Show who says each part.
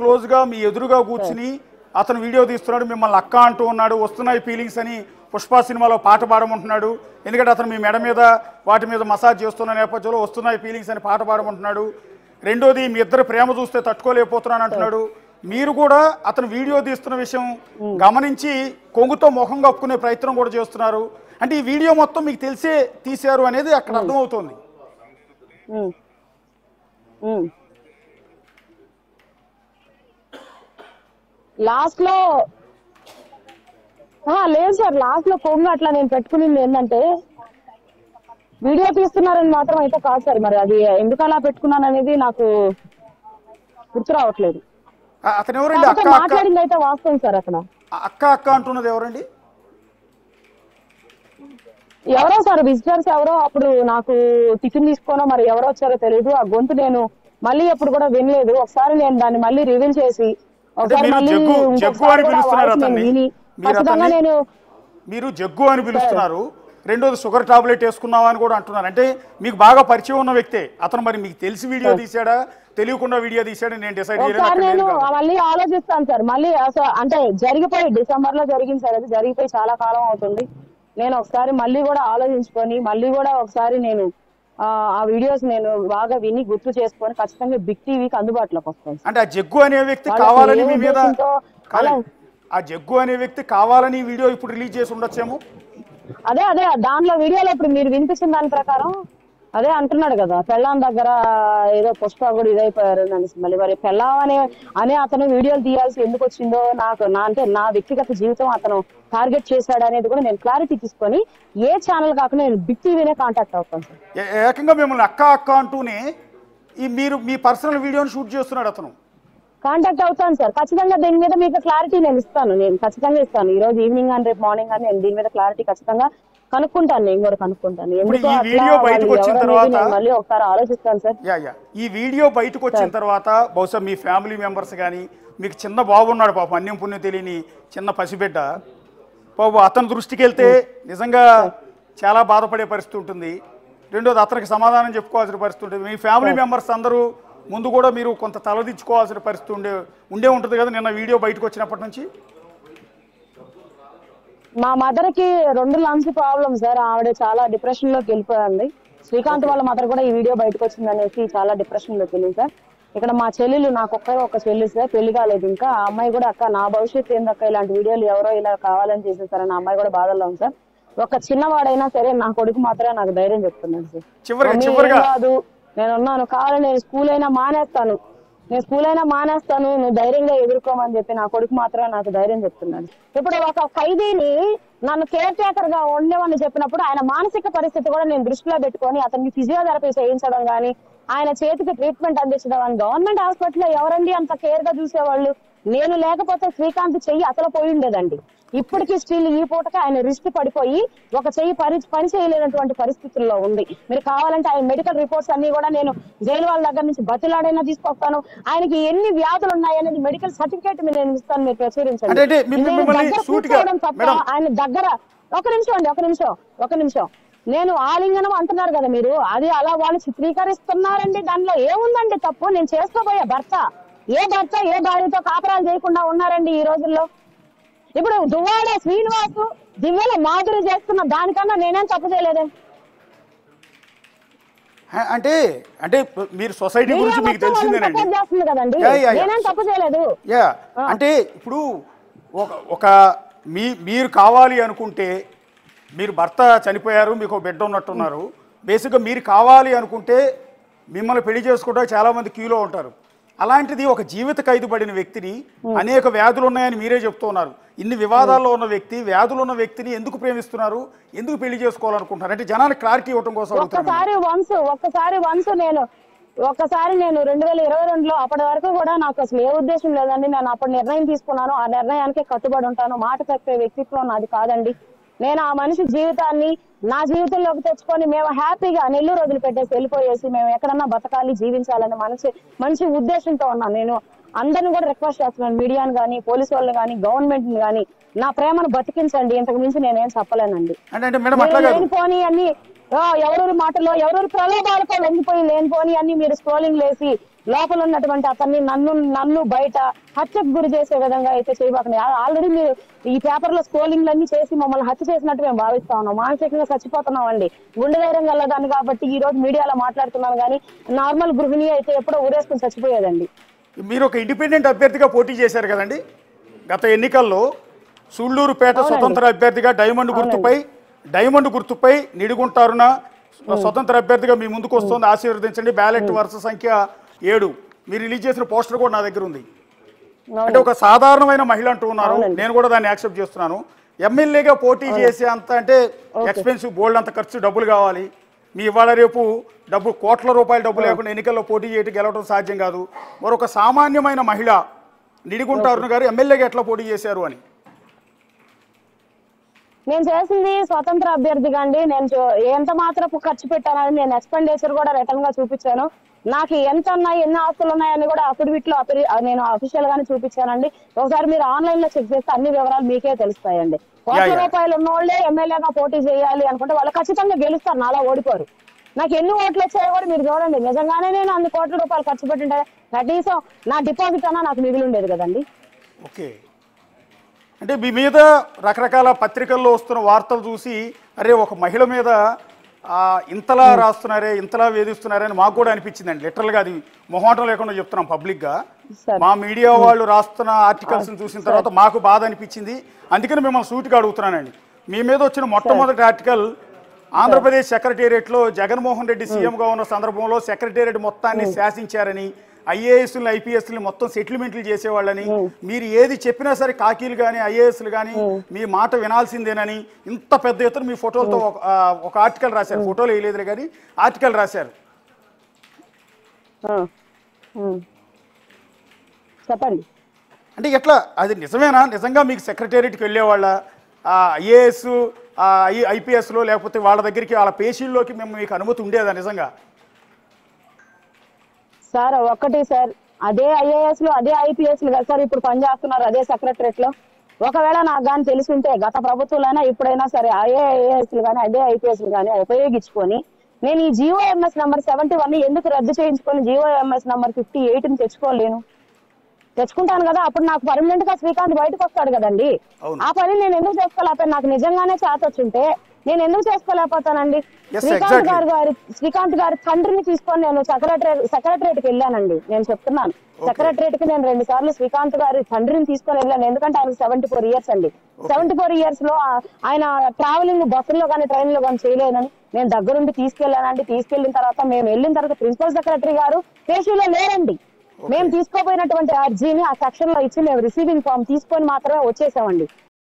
Speaker 1: క్లోజ్గా మీ ఎదురుగా కూర్చుని అతను వీడియో తీస్తున్నాడు, మిమ్మల్ని అక్క అంటూ ఉన్నాడు, వస్తున్నాయి ఫీలింగ్స్ అని పుష్ప సినిమాలో పాట పాడమంటున్నాడు. ఎందుకంటే అతను మీ మెడ మీద వాటి మీద మసాజ్ చేస్తున్న నేపథ్యంలో వస్తున్నాయి ఫీలింగ్స్ అని పాట పాడమంటున్నాడు. రెండోది మీ ఇద్దరు ప్రేమ చూస్తే తట్టుకోలేకపోతున్నాను అంటున్నాడు. మీరు కూడా అతను వీడియో తీస్తున్న విషయం గమనించి కొంగుతో ముఖం కప్పుకునే ప్రయత్నం కూడా చేస్తున్నారు. అంటే ఈ వీడియో మొత్తం మీకు తెలిసే తీశారు అనేది అక్కడ అర్థమవుతోంది.
Speaker 2: లాస్ట్ లో లేదు సార్, లాస్ట్ లో కొంగు అట్లా నేను పెట్టుకునింది ఏంటంటే వీడియో తీస్తున్నారని మాత్రం అయితే కాదు సార్. మరి అది ఎందుకు అలా పెట్టుకున్నాను అనేది నాకు గుర్తు రావట్లేదు.
Speaker 1: అతను ఎవరండి?
Speaker 2: మాట్లాడింది అయితే వాస్తవం సార్. అక్కడ
Speaker 1: అక్క అక్క అంటున్నది ఎవరండి?
Speaker 2: ఎవరో సార్, విజిటర్స్ ఎవరో. అప్పుడు నాకు టిఫిన్ తీసుకోనో మరి ఎవరో వచ్చారో తెలియదు. ఆ గొంతు నేను మళ్ళీ ఎప్పుడు కూడా వినలేదు. ఒకసారి నేను దాన్ని మళ్ళీ రివీల్ చేసి ఒకసారి మళ్ళీ
Speaker 1: మీరు జగ్గు అని పిలుస్తున్నారు. రెండోది షుగర్ టాబ్లెట్ వేసుకున్నావా అని కూడా అంటున్నారు. అంటే మీకు బాగా పరిచయం ఉన్న వ్యక్తే అతను. మరి మీకు తెలిసి వీడియో తీసాడా తెలియకుండా వీడియో తీసాడా నేను డిసైడ్ చేయలేదు.
Speaker 2: నేను మళ్ళీ ఆలోచిస్తాను సార్. మళ్ళీ అంటే జరిగిపోయి డిసెంబర్ లో జరిగింది సార్. అది జరిగిపోయి చాలా కాలం అవుతుంది. నేను ఒకసారి మళ్ళీ కూడా ఆలోచించుకొని మళ్ళీ కూడా ఒకసారి నేను ఆ వీడియోస్ నేను బాగా విని గుర్తు చేసుకొని ఖచ్చితంగా బిగ్ టీవీకి అందుబాటులోకి వస్తాను.
Speaker 1: అంటే ఆ జగ్గు అనే వ్యక్తి కావాలని మీ మీద ఆ జగ్గు అనే వ్యక్తి కావాలని వీడియో ఇప్పుడు రిలీజ్ చేసి ఉండొచ్చేమో.
Speaker 2: అదే దాంట్లో వీడియోలో ఇప్పుడు మీరు వినిపించిన దాని ప్రకారం అదే అంటున్నాడు కదా, పెళ్ళాం దగ్గర ఏదో పుష్ప కూడా ఇదైపోయారు అనేసి. మళ్ళీ మరి పెళ్ళాం అనే అతను వీడియోలు తీయాల్సి ఎందుకు వచ్చిందో నాకు అంటే నా వ్యక్తిగత జీవితం అతను టార్గెట్ చేశాడు అనేది కూడా నేను క్లారిటీ తీసుకొని ఏ ఛానల్ కాకుండా నేను బిగ్ టీవీనే కాంటాక్ట్ అవుతాను సార్.
Speaker 1: ఏకంగా మిమ్మల్ని అక్క అక్క అంటూనే మీరు మీ పర్సనల్ వీడియోని షూట్ చేస్తున్నాడు అతను.
Speaker 2: కాంటాక్ట్ అవుతాను సార్ ఖచ్చితంగా. దీని మీద మీకు క్లారిటీ నేను ఇస్తాను. నేను ఖచ్చితంగా ఇస్తాను. ఈ రోజు ఈవినింగ్ అని రేపు మార్నింగ్ అని నేను దీని మీద క్లారిటీ ఖచ్చితంగా కనుక్కుంటాను. నేను కూడా కనుక్కుంటాను. మళ్ళీ ఒకసారి ఆలోచిస్తాను సార్.
Speaker 1: ఈ వీడియో బయటకు వచ్చిన తర్వాత బహుశా మీ ఫ్యామిలీ మెంబర్స్ కానీ మీకు చిన్న బాబు ఉన్నాడు పాపం, అన్యం పుణ్యం తెలియని చిన్న పసిబిడ్డ బాబు, అతని దృష్టికి వెళ్తే నిజంగా చాలా బాధపడే పరిస్థితి ఉంటుంది. రెండోది అతనికి సమాధానం చెప్పుకోవాల్సిన పరిస్థితి ఉంటుంది. మీ ఫ్యామిలీ మెంబర్స్ అందరూ ముందు కూడా మీరు కొంత తలదించుకోవాల్సిన పరిస్థితి ఉండే ఉంటుంది కదా నిన్న వీడియో బయటకు వచ్చినప్పటి నుంచి.
Speaker 2: మా మదర్ కి 2 లంగ్స్ ప్రాబ్లమ్ సార్. ఆవిడ చాలా డిప్రెషన్ లోకి వెళ్ళిపోయింది. శ్రీకాంత్ వాళ్ళ మదర్ కూడా ఈ వీడియో బయటకు వచ్చింది అనేసి చాలా డిప్రెషన్ లోకి వెళ్ళింది సార్. ఇక్కడ మా చెల్లెలు నాకు ఒక చెల్లి సార్, పెళ్లి కాలేదు ఇంకా. ఆ అమ్మాయి కూడా అక్క నా భవిష్యత్తు ఏందక్క, ఇలాంటి వీడియోలు ఎవరో ఇలా కావాలని చేసేసారని ఆ అమ్మాయి కూడా బాధల్లో ఉంది సార్. ఒక చిన్నవాడైనా సరే నా కొడుకు మాత్రమే నాకు ధైర్యం చెప్తున్నాను సార్. కాదు నేనున్నాను, కావాలని నేను స్కూల్ అయినా మానేస్తాను, నువ్వు ధైర్యంగా ఎదుర్కోమని చెప్పి నా కొడుకు మాత్రమే నాకు ధైర్యం చెప్తున్నాను. ఇప్పుడు ఒక ఖైదీని నన్ను కేర్ టేకర్ గా ఉండేవని చెప్పినప్పుడు ఆయన మానసిక పరిస్థితి కూడా నేను దృష్టిలో పెట్టుకొని అతనికి ఫిజియోథెరపీ చేయించడం కానీ ఆయన చేతికి ట్రీట్మెంట్ అందించడం కానీ గవర్నమెంట్ హాస్పిటల్లో ఎవరండి అంత కేర్ గా చూసేవాళ్ళు? నేను లేకపోతే శ్రీకాంత్ చెయ్యి అసలు పోయి ఉండేదండి. ఇప్పటికీ స్టిల్ ఈ పూటకి ఆయన రిస్ట్ పడిపోయి ఒక చెయ్యి పని చేయలేనటువంటి పరిస్థితుల్లో ఉంది. మీరు కావాలంటే ఆయన మెడికల్ రిపోర్ట్స్ అన్ని కూడా నేను జైలు వాళ్ళ దగ్గర నుంచి బతిలాడైనా తీసుకొస్తాను. ఆయనకి ఎన్ని వ్యాధులు ఉన్నాయనేది మెడికల్ సర్టిఫికేట్ నేను ఇస్తాను, మీరు ప్రచురించండి. ఆయన దగ్గర ఒక నిమిషం నేను ఆలింగనం అంటున్నారు కదా మీరు, అది అలా వాళ్ళు చిత్రీకరిస్తున్నారండి. దానిలో ఏముందండి తప్పు? నేను చేసుకోబోయే భర్త ఏ భార్యతో కాపురాలు చేయకుండా ఉన్నారండి ఈ రోజుల్లో? ఇప్పుడు దువ్వాడ శ్రీనివాసు దివ్యల మాధురి చేస్తున్న దానికన్నా నేనేం తప్పు చేయలేదే.
Speaker 1: అంటే అంటే మీరు సొసైటీ గురించి మీకు తెలిసిందేనండి
Speaker 2: కదండి, నేనేం తప్పు చేయలేదు.
Speaker 1: అంటే ఇప్పుడు ఒక మీరు కావాలి అనుకుంటే, మీరు భర్త చనిపోయారు, మీకు బిడ్డ ఉన్నట్టున్నారు, బేసిక్గా మీరు కావాలి అనుకుంటే మిమ్మల్ని పెళ్లి చేసుకోవడానికి చాలా మంది క్యూలో ఉంటారు. అలాంటిది ఒక జీవిత ఖైదు పడిన వ్యక్తిని, అనేక వ్యాధులు ఉన్నాయని మీరే చెప్తున్నారు, ఇన్ని వివాదాల్లో ఉన్న వ్యక్తి, వ్యాధులు ఉన్న వ్యక్తిని ఎందుకు ప్రేమిస్తున్నారు, ఎందుకు పెళ్లి చేసుకోవాలనుకుంటున్నారు అంటే జనానికి క్లారిటీ ఇవ్వడం కోసం.
Speaker 2: ఒక్కసారి నేను 2022లో అప్పటి వరకు కూడా నాకు అసలు ఏ ఉద్దేశం లేదండి. నేను అప్పుడు నిర్ణయం తీసుకున్నాను, ఆ నిర్ణయానికి కట్టుబడి ఉంటాను. మాట తప్పే వ్యక్తిత్వం నాది కాదండి. నేను ఆ మనిషి జీవితాన్ని నా జీవితంలోకి తెచ్చుకొని మేము హ్యాపీగా నెల్లూరు రోజులు పెట్టేసి వెళ్ళిపోయేసి మేము ఎక్కడన్నా బతకాలి, జీవించాలని మంచి ఉద్దేశంతో ఉన్నాను. నేను అందరిని కూడా రిక్వెస్ట్ చేస్తున్నాను, మీడియాని కానీ, పోలీసు వాళ్ళని కానీ, గవర్నమెంట్ ని కానీ, నా ప్రేమను బతికించండి. ఇంతకు మించి నేనేం చెప్పలేనండి. లేనిపోని అన్ని ఎవరెవరి మాటలో ఎవరెవరి ప్రలోభాలతో లొంగిపోయి లేనిపోని అన్ని మీరు స్క్రోలింగ్ లేసి లోపల ఉన్నటువంటి అతన్ని నన్ను బయట హత్యకు గురి చేసే విధంగా అయితే చేయబోకండి. ఆల్రెడీ మీరు ఈ పేపర్ లో స్క్రోలింగ్లన్నీ చేసి మమ్మల్ని హత్య చేసినట్టు మేము భావిస్తా ఉన్నాం. మానసికంగా చచ్చిపోతున్నాం అండి. గుండె ధైర్యం గలదాన్ని కాబట్టి ఈ రోజు మీడియాలో మాట్లాడుతున్నాను, కానీ నార్మల్ గృహిణి అయితే ఎప్పుడో ఊరేసుకుని చచ్చిపోయేదండి.
Speaker 1: మీరు ఒక ఇండిపెండెంట్ అభ్యర్థిగా పోటీ చేశారు కదండి గత ఎన్నికల్లో. సూళ్లూరుపేట స్వతంత్ర అభ్యర్థిగా డైమండ్ గుర్తుపై నిడుగుంటారున స్వతంత్ర అభ్యర్థిగా మీ ముందుకు వస్తుంది. ఆశీర్వదించండి. బ్యాలెట్ వరుస సంఖ్య 7. మీరు రిలీజ్ చేసిన పోస్టర్ కూడా నా దగ్గర ఉంది. అంటే ఒక సాధారణమైన మహిళ అంటూ ఉన్నారు, నేను కూడా దాన్ని యాక్సెప్ట్ చేస్తున్నాను. ఎమ్మెల్యేగా పోటీ చేసే అంత అంటే ఎక్స్పెన్సివ్, బోల్డ్ అంత ఖర్చు, డబ్బులు కావాలి. మీ ఇవాళ రేపు కోట్ల రూపాయల డబ్బు లేకుండా ఎన్నికల్లో పోటీ చేయడం గెలవడం సాధ్యం కాదు. మరొక సామాన్యమైన మహిళ నిడుగుంటారున గారు ఎమ్మెల్యేగా ఎట్లా పోటీ చేశారు అని.
Speaker 2: నేను చేసింది స్వతంత్ర అభ్యర్థిగా అండి. నేను ఎంత మాత్రపు ఖర్చు పెట్టానని నేను ఎక్స్పెండిచర్ కూడా రిటర్న్ గా చూపించాను. నాకు ఎంత ఉన్నాయి, ఎన్ని ఆస్తులు ఉన్నాయని కూడా అఫిడవిట్ లో నేను అఫీషియల్ గానే చూపించానండి. ఒకసారి మీరు ఆన్లైన్ లో చెక్ చేస్తే అన్ని వివరాలు మీకే తెలుస్తాయండి. కోట్ల రూపాయలు ఉన్న వాళ్ళే ఎమ్మెల్యేగా పోటీ చేయాలి అనుకుంటే వాళ్ళు ఖచ్చితంగా గెలుస్తారు, నాలా ఓడిపోరు. నాకు ఎన్ని ఓట్లు వచ్చాయో కూడా మీరు చూడండి. నిజంగానే నేను అన్ని కోట్ల రూపాయలు ఖర్చు పెట్టింటే కనీసం నా డిపాజిట్ అన్నా నాకు మిగిలి ఉండేది కదండి.
Speaker 1: ఓకే, అంటే మీ మీద రకరకాల పత్రికల్లో వస్తున్న వార్తలు చూసి అరే ఒక మహిళ మీద ఇంతలా రాస్తున్నారే, ఇంతలా వేధిస్తున్నారే అని మాకు కూడా అనిపించిందండి. లిటరల్గా అది మొహమాటం లేకుండా చెప్తున్నాం పబ్లిక్గా. మా మీడియా వాళ్ళు రాస్తున్న ఆర్టికల్స్ని చూసిన తర్వాత మాకు బాధ అనిపించింది. అందుకని మిమ్మల్ని సూటిగా అడుగుతున్నానండి. మీ మీద వచ్చిన మొట్టమొదటి ఆర్టికల్ ఆంధ్రప్రదేశ్ సెక్రటేరియట్లో జగన్మోహన్ రెడ్డి సీఎంగా ఉన్న సందర్భంలో సెక్రటేరియట్ మొత్తాన్ని శాసించారని, ఐఏఎస్లు ఐపీఎస్లు మొత్తం సెటిల్మెంట్లు చేసేవాళ్ళని, మీరు ఏది చెప్పినా సరే కాకీలు కానీ ఐఏఎస్లు కానీ మీ మాట వినాల్సిందేనని ఇంత పెద్ద ఎత్తున మీ ఫోటోలతో ఒక ఆర్టికల్ రాశారు. ఫోటోలు వేయలేదు కానీ ఆర్టికల్ రాశారు.
Speaker 2: చెప్పండి.
Speaker 1: అంటే ఎట్లా, అది నిజమేనా? నిజంగా మీకు సెక్రటేరియట్కి వెళ్ళేవాళ్ళ ఐఏఎస్ ఐపీఎస్లో, లేకపోతే వాళ్ళ దగ్గరికి వాళ్ళ పేషీల్లోకి మీకు అనుమతి ఉండేదా నిజంగా?
Speaker 2: సార్ ఒకటి సార్, అదే ఐఏఎస్ లో అదే ఐపీఎస్ కదా సార్ ఇప్పుడు పనిచేస్తున్నారు అదే సెక్రటరేట్ లో. ఒకవేళ నాకు కానీ తెలిసింటే గత ప్రభుత్వంలోనే ఇప్పుడైనా సరే ఐఏఎస్ కానీ అదే ఐపీఎస్ కానీ ఉపయోగించుకొని నేను ఈ జీఓఎంఎస్ నంబర్ 71 ఎందుకు రద్దు చేయించుకొని జీఓఎంఎస్ నంబర్ 58 తెచ్చుకోలేను? తెచ్చుకుంటాను కదా, అప్పుడు నాకు పర్మనెంట్ గా శ్రీకాంత్ బయటకు వస్తాడు కదండి. ఆ పని నేను ఎందుకు చేసుకోలేకపోయాను? నాకు నిజంగానే చేతొచ్చుంటే నేను ఎందుకు చేసుకోలేకపోతానండి? శ్రీకాంత్ గారి తండ్రిని తీసుకొని నేను సెక్రటరేట్కి వెళ్ళానండి. నేను చెప్తున్నాను, సెక్రటరేట్ కి నేను 2 సార్లు శ్రీకాంత్ గారి తండ్రిని తీసుకొని వెళ్ళాను. ఎందుకంటే ఆయనకు 74 ఇయర్స్ అండి. 74 ఇయర్స్ లో ఆయన ట్రావెలింగ్ బస్సుల్లో కానీ ట్రైన్ లో కానీ చేయలేనని నేను దగ్గరుండి తీసుకెళ్లానండి. తీసుకెళ్లిన తర్వాత మేము వెళ్ళిన తర్వాత ప్రిన్సిపల్ సెక్రటరీ గారు పేషీలో లేరండి. మేము తీసుకోపోయినటువంటి అర్జీని ఆ సెక్షన్ లో ఇచ్చి మేము రిసీవింగ్ ఫామ్ తీసుకొని మాత్రమే వచ్చేసామండి.